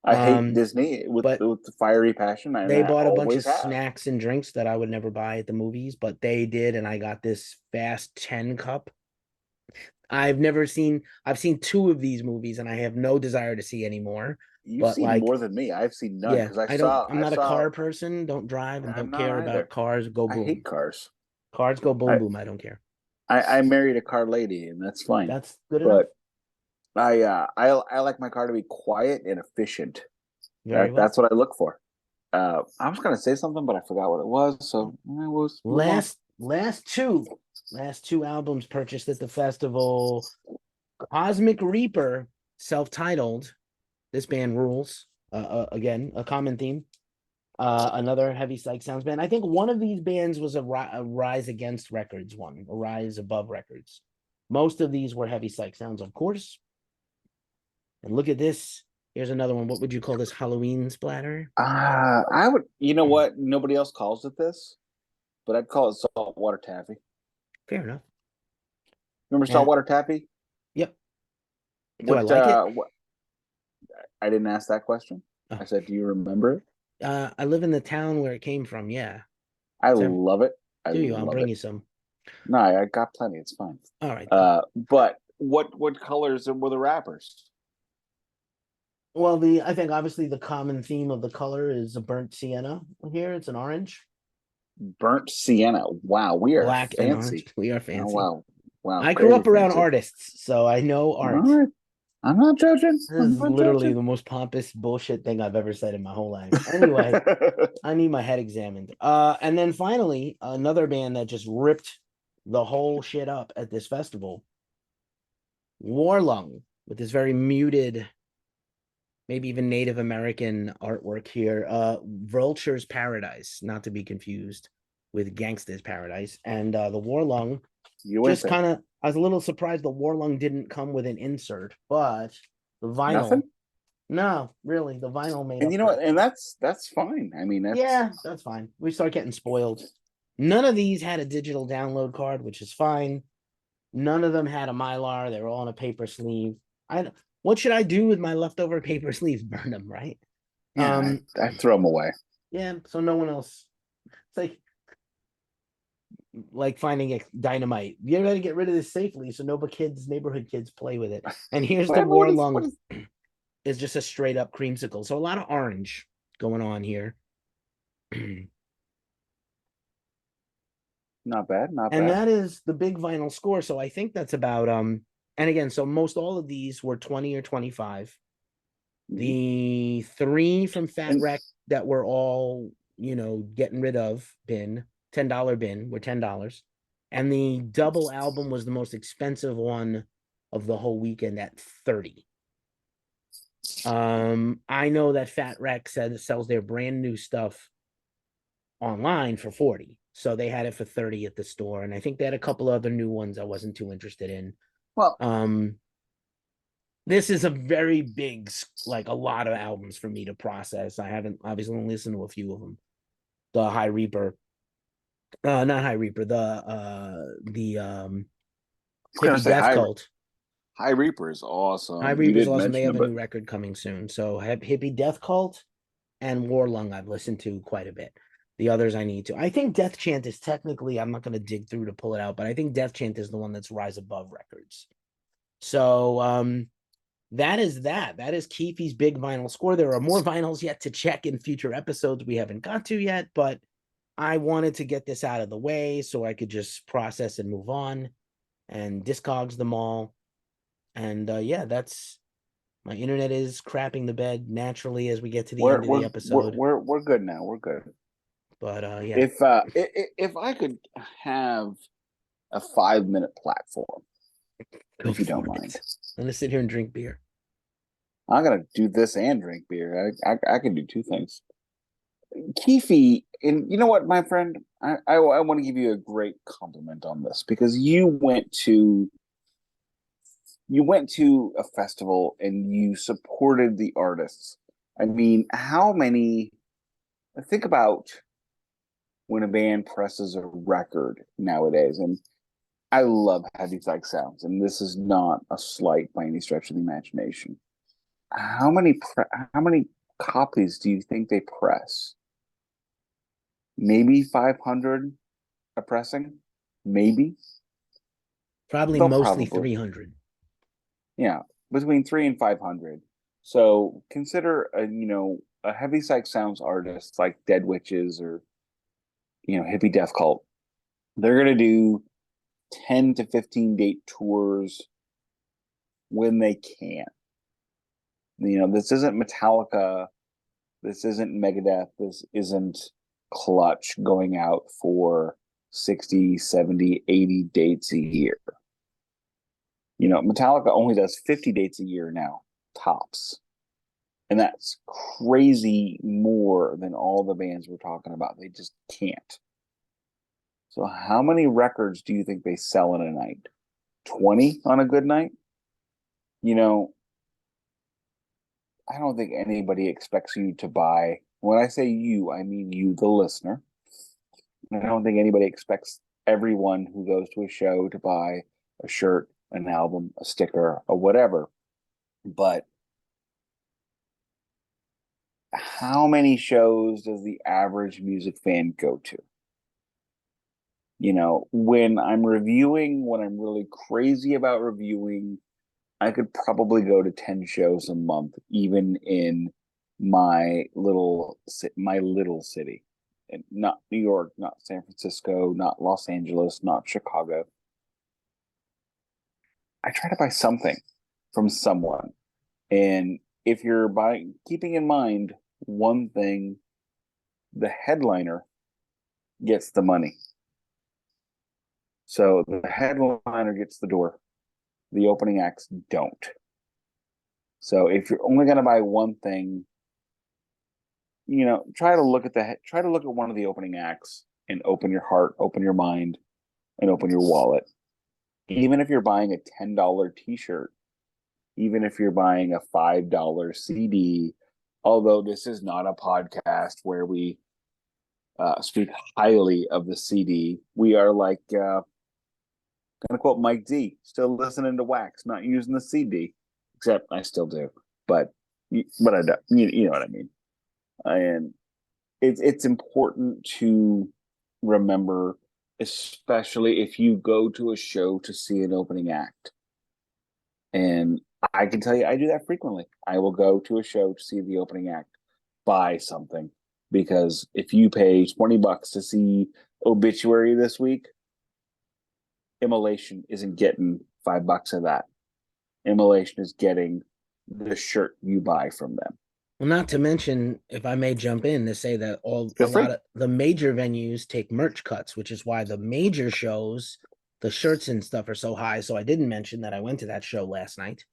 I hate Disney But with the fiery passion, and they I bought a bunch of always have. snacks and drinks that I would never buy at the movies, but they did, and I got this Fast 10 cup. I've seen two of these movies and I have no desire to see any more. You've But seen like, more than me. I've seen none yeah, because I'm I not a saw. car person, don't drive and I'm don't not care about either. cars. Go I hate boom. cars. Cars go boom I, boom. I don't care. I married a car lady, and that's fine. That's good enough. But I like my car to be quiet and efficient. Very well. That's what I look for. I was gonna say something, but I forgot what it was. So I was Last two albums purchased at the festival. Cosmic Reaper, self-titled. This band rules. Again, a common theme. Another Heavy Psych Sounds band. I think one of these bands was a Rise Against Records one, a Rise Above Records. Most of these were Heavy Psych Sounds, of course. And look at this. Here's another one. What would you call this? Halloween splatter? I would. You know what? Nobody else calls it this, but I'd call it saltwater taffy. Fair enough. Remember And saltwater taffy? yep. Do I like it? What? I didn't ask that question. Oh. I said, "Do you remember it?" I live in the town where it came from. Yeah. I love it. I Do you? I'll love bring it. you some. No, I got plenty. It's fine. All right. Cool. But what colors were the wrappers? Well, I think obviously the common theme of the color is a burnt sienna here. It's an orange. Burnt sienna. Wow, we are Black and orange. fancy. We are Oh, fancy. wow, wow, I grew very up around fancy. artists, so I know All art. right, I'm not judging. This I'm is not literally judging. the most pompous bullshit thing I've ever said in my whole life. Anyway, I need my head examined. And then finally, another band that just ripped the whole shit up at this festival, Warlung, with this very muted, maybe even Native American artwork here. Vulture's Paradise, not to be confused with Gangsta's Paradise. And the Warlung You went just there. kind of, I was a little surprised the Warlung didn't come with an insert, but the vinyl. Nothing. No, really, the vinyl made. And you know what? And that's fine. I mean, that's fine. We start getting spoiled. None of these had a digital download card, which is fine. None of them had a mylar. They were all on a paper sleeve. What should I do with my leftover paper sleeves? Burn them, right? Yeah, I throw them away. Yeah, so no one else. It's like finding a dynamite. You got to get rid of this safely so neighborhood kids play with it. And here's the Warlung. Is just a straight up creamsicle. So a lot of orange going on here. Not bad, not and bad. that is the big vinyl score. So I think that's about and again, so most all of these were 20 or 25. The three from Fat Wreck that were all, getting rid of bin, $10 bin were $10. And the double album was the most expensive one of the whole weekend at 30. I know that Fat Wreck sells their brand new stuff online for 40. So they had it for 30 at the store. And I think they had a couple other new ones I wasn't too interested in. Well, this is a very big, like a lot of albums for me to process. I haven't obviously only listened to a few of them. The High Reaper, not High Reaper, the Hippie Death Cult. High Reaper is awesome. High Reaper is awesome. They have a new record coming soon. So Hippie Death Cult and Warlung I've listened to quite a bit. The others I need to. I think Death Chant is technically, I'm not going to dig through to pull it out, but I think Death Chant is the one that's Rise Above Records. So that is that. That is Keefy's big vinyl score. There are more vinyls yet to check in future episodes we haven't got to yet, but I wanted to get this out of the way so I could just process and move on and Discogs them all. And yeah, that's my internet is crapping the bed naturally as we get to the We're end of the we're we're episode. we're good now. We're good. But yeah, If I could have a 5 minute platform, go if you for don't mind, it. I'm gonna sit here and drink beer. I'm gonna do this and drink beer. I can do two things. Keefy, and you know what, my friend, I want to give you a great compliment on this because you went to a festival and you supported the artists. I mean, how many? Think about when a band presses a record nowadays, and I love heavy psych sounds, and this is not a slight by any stretch of the imagination. How many copies do you think they press? Maybe 500 a pressing, maybe. Probably They'll mostly probably 300. yeah, between 3 and 500. So consider a heavy psych sounds artist like Dead Witches or Hippie Death Cult. They're gonna do 10 to 15 date tours when they can. This isn't Metallica, this isn't Megadeth, this isn't Clutch going out for 60, 70, 80 dates a year. Metallica only does 50 dates a year now, tops. And that's crazy more than all the bands we're talking about. They just can't. So how many records do you think they sell in a night? 20 on a good night? You know, I don't think anybody expects you to buy. When I say you, I mean you, the listener. I don't think anybody expects everyone who goes to a show to buy a shirt, an album, a sticker, or whatever. But how many shows does the average music fan go to? When I'm reviewing, when I'm really crazy about reviewing, I could probably go to 10 shows a month, even in my little city. And not New York, not San Francisco, not Los Angeles, not Chicago. I try to buy something from someone. And if you're keeping in mind one thing, the headliner gets the money. So the headliner gets the door. The opening acts don't. So if you're only going to buy one thing, try to look at one of the opening acts and open your heart, open your mind, and open your wallet. Even if you're buying a $10 t-shirt, even if you're buying a $5 CD, although this is not a podcast where we speak highly of the CD, we are like, going to quote Mike D, still listening to Wax, not using the CD, except I still do, but I don't, you know what I mean. And it's important to remember, especially if you go to a show to see an opening act. And I can tell you, I do that frequently. I will go to a show to see the opening act, buy something, because if you pay $20 to see Obituary this week, Immolation isn't getting $5 of that. Immolation is getting the shirt you buy from them. Well, not to mention, if I may jump in to say that a Feel free. lot of the major venues take merch cuts, which is why the major shows, the shirts and stuff are so high. So I didn't mention that I went to that show last night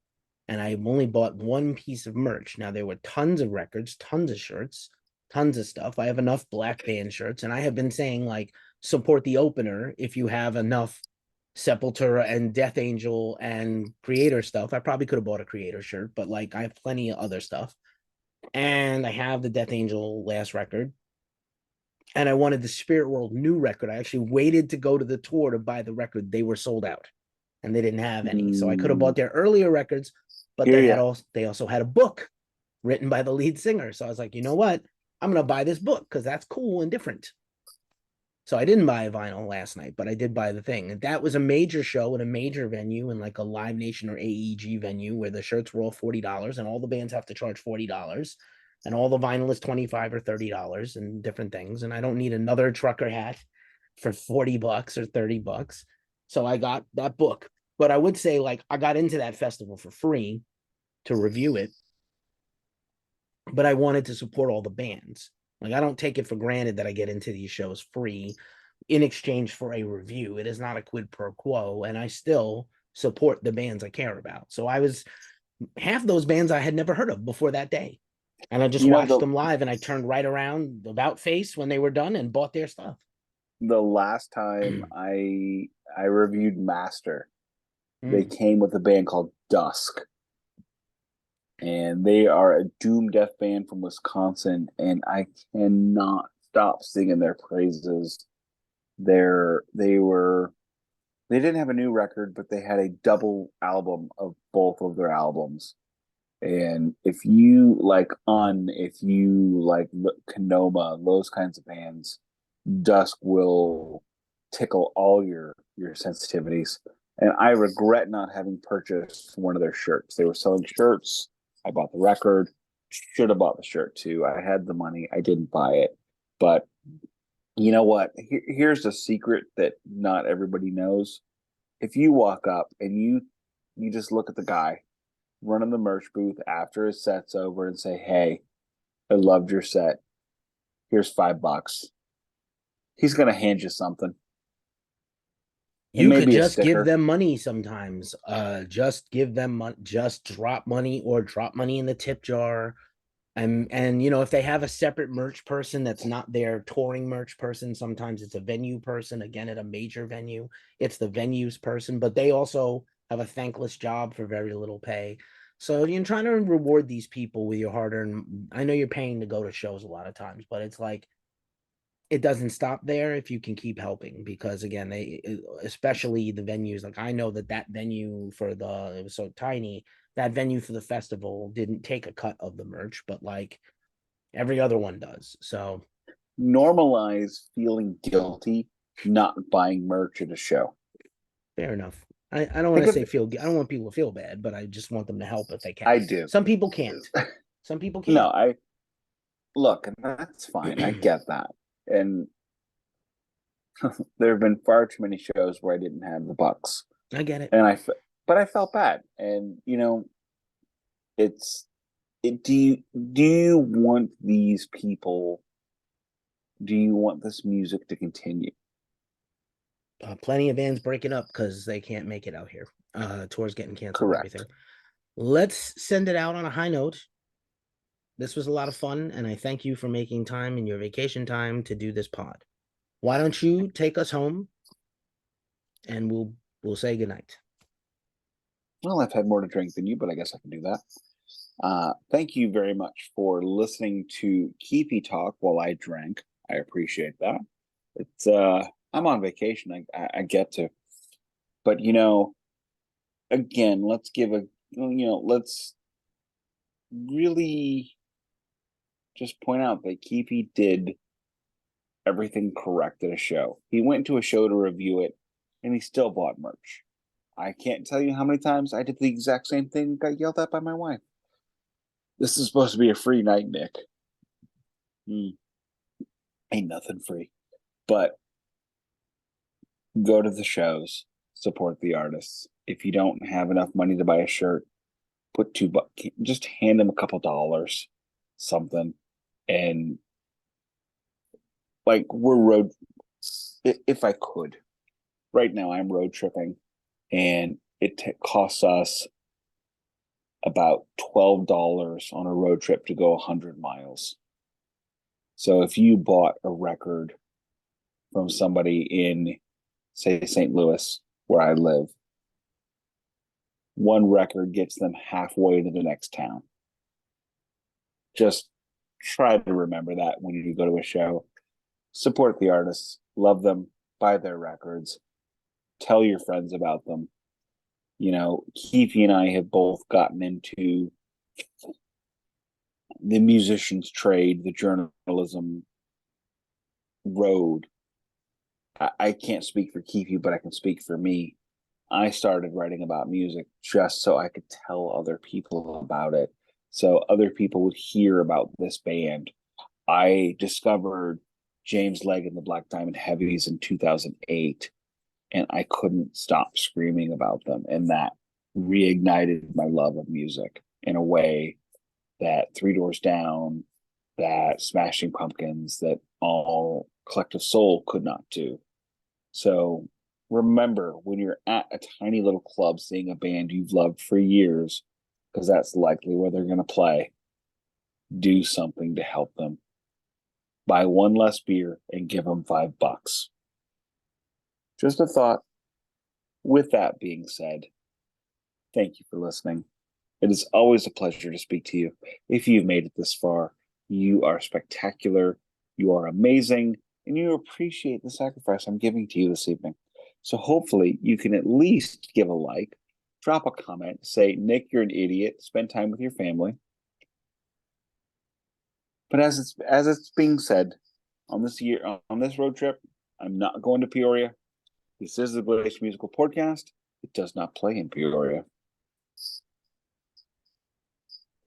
and I only bought one piece of merch. Now there were tons of records, tons of shirts, tons of stuff. I have enough Black Band shirts, and I have been saying, like, support the opener if you have enough Sepultura and Death Angel and Creator stuff. I probably could have bought a Creator shirt, but like I have plenty of other stuff. And I have the Death Angel last record. And I wanted the Spirit World new record. I actually waited to go to the tour to buy the record. They were sold out and they didn't have any. So I could have bought their earlier records, but they also had a book written by the lead singer. So I was like, you know what? I'm going to buy this book because that's cool and different. So I didn't buy a vinyl last night, but I did buy the thing. And that was a major show at a major venue in like a Live Nation or AEG venue where the shirts were all $40 and all the bands have to charge $40 and all the vinyl is $25 or $30 and different things. And I don't need another trucker hat for $40 or $30. So I got that book. But I would say, like, I got into that festival for free to review it, but I wanted to support all the bands. Like, I don't take it for granted that I get into these shows free in exchange for a review. It is not a quid pro quo, and I still support the bands I care about. So I was half those bands I had never heard of before that day. And I just watched them live and I turned right around about face when they were done and bought their stuff. The last time I reviewed Master, they came with a band called Dusk. And they are a doom death band from Wisconsin, and I cannot stop singing their praises. They didn't have a new record, but they had a double album of both of their albums. And if you like Canoma, those kinds of bands, Dusk will tickle all your sensitivities. And I regret not having purchased one of their shirts. They were selling shirts. I bought the record. Should have bought the shirt too. I had the money. I didn't buy it. But you know what? Here's a secret that not everybody knows. If you walk up and you just look at the guy running the merch booth after his set's over and say, "Hey, I loved your set. Here's $5." He's gonna hand you something. You could just give them money sometimes. Just give them money. Just drop money or drop money in the tip jar. And you know, if they have a separate merch person that's not their touring merch person, sometimes it's a venue person. Again, at a major venue, it's the venues person, but they also have a thankless job for very little pay. So you're trying to reward these people with your hard-earned. I know you're paying to go to shows a lot of times, but it's like it doesn't stop there if you can keep helping, because again, they, especially the venues, like I know that venue it was so tiny, that venue for the festival didn't take a cut of the merch, but like every other one does. So normalize feeling guilty not buying merch at a show. fair enough. I don't want to say I don't want people to feel bad, but I just want them to help if they can. I do. Some people can't. Some people can't. No, I look, and that's fine. I get that. And there have been far too many shows where I didn't have the bucks. I get it. But I felt bad. And you know, do you want these people? Do you want this music to continue? Plenty of bands breaking up because they can't make it out here. Tours getting canceled. Correct. Everything. Let's send it out on a high note. This was a lot of fun, and I thank you for making time in your vacation time to do this pod. Why don't you take us home, and we'll say goodnight. Well, I've had more to drink than you, but I guess I can do that. Thank you very much for listening to Keefy talk while I drank. I appreciate that. It's I'm on vacation. I get to, but you know, again, let's really just point out that Keefy did everything correct at a show. He went to a show to review it, and he still bought merch. I can't tell you how many times I did the exact same thing and got yelled at by my wife. This is supposed to be a free night, Nick. Ain't nothing free. But go to the shows, support the artists. If you don't have enough money to buy a shirt, put $2, just hand them a couple dollars, something. And like if I could, right now I'm road tripping, and it costs us about $12 on a road trip to go 100 miles. So if you bought a record from somebody in, say, St. Louis, where I live, one record gets them halfway to the next town. Just try to remember that when you go to a show. Support the artists, love them, buy their records, tell your friends about them. You know, Keefy and I have both gotten into the musician's trade, the journalism road I can't speak for Keefy, but I can speak for me. I started writing about music just so I could tell other people about it, so other people would hear about this band. I discovered James Legg and the Black Diamond Heavies in 2008, and I couldn't stop screaming about them. And that reignited my love of music in a way that Three Doors Down, that Smashing Pumpkins, that all Collective Soul could not do. So remember when you're at a tiny little club seeing a band you've loved for years, because that's likely where they're going to play, do something to help them. Buy one less beer and give them $5. Just a thought. With that being said, thank you for listening. It is always a pleasure to speak to you. If you've made it this far, you are spectacular, you are amazing, and you appreciate the sacrifice I'm giving to you this evening. So hopefully you can at least give a like, drop a comment, say, Nick, you're an idiot, spend time with your family. But as it's being said, on this road trip, I'm not going to Peoria. This is the Glacially Musical Podcast. It does not play in Peoria.